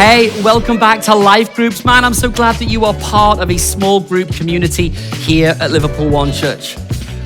Hey, welcome back to Life Groups. Man, I'm so glad that you are part of a small group community here at Liverpool One Church.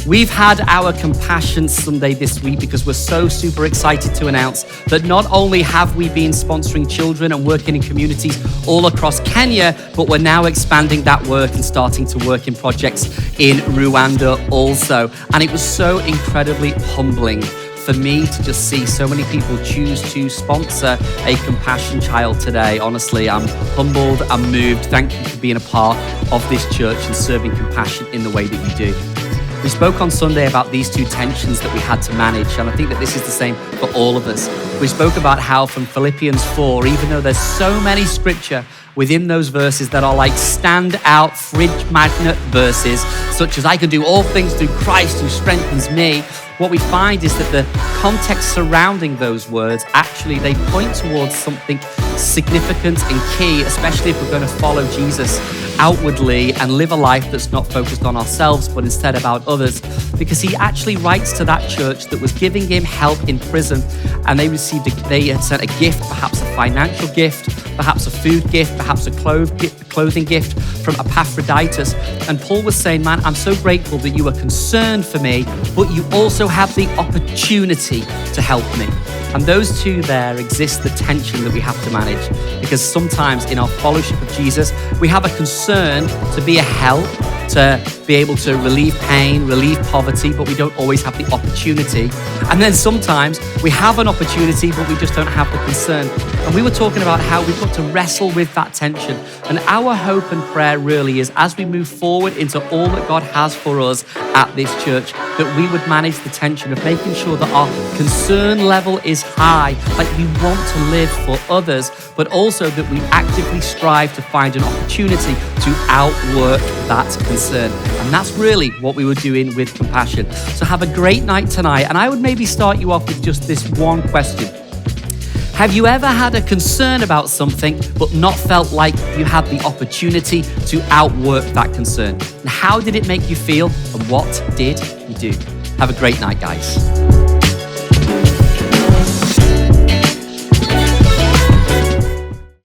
We've had our Compassion Sunday this week because we're so super excited to announce that not only have we been sponsoring children and working in communities all across Kenya, but we're now expanding that work and starting to work in projects in Rwanda also. And it was so incredibly humbling for me to just see so many people choose to sponsor a compassion child today. Honestly, I'm humbled, I'm moved. Thank you for being a part of this church and serving compassion in the way that you do. We spoke on Sunday about these two tensions that we had to manage, and I think that this is the same for all of us. We spoke about how from Philippians 4, even though there's so many scripture within those verses that are like stand-out fridge magnet verses, such as I can do all things through Christ who strengthens me, what we find is that the context surrounding those words, actually, they point towards something significant and key, especially if we're going to follow Jesus outwardly and live a life that's not focused on ourselves, but instead about others. Because he actually writes to that church that was giving him help in prison, and they had sent a gift, perhaps a financial gift, perhaps a food gift, perhaps a clothing gift from Epaphroditus. And Paul was saying, man, I'm so grateful that you are concerned for me, but you also have the opportunity to help me. And those two there exist the tension that we have to manage, because sometimes in our fellowship of Jesus, we have a concern to be a help, to be able to relieve pain, relieve poverty, but we don't always have the opportunity. And then sometimes we have an opportunity, but we just don't have the concern. And we were talking about how we've got to wrestle with that tension. And our hope and prayer really is, as we move forward into all that God has for us at this church, that we would manage the tension of making sure that our concern level is high, like we want to live for others, but also that we actively strive to find an opportunity to outwork that concern. And that's really what we were doing with compassion. So have a great night tonight. And I would maybe start you off with just this one question. Have you ever had a concern about something, but not felt like you had the opportunity to outwork that concern? And how did it make you feel? And what did you do? Have a great night, guys.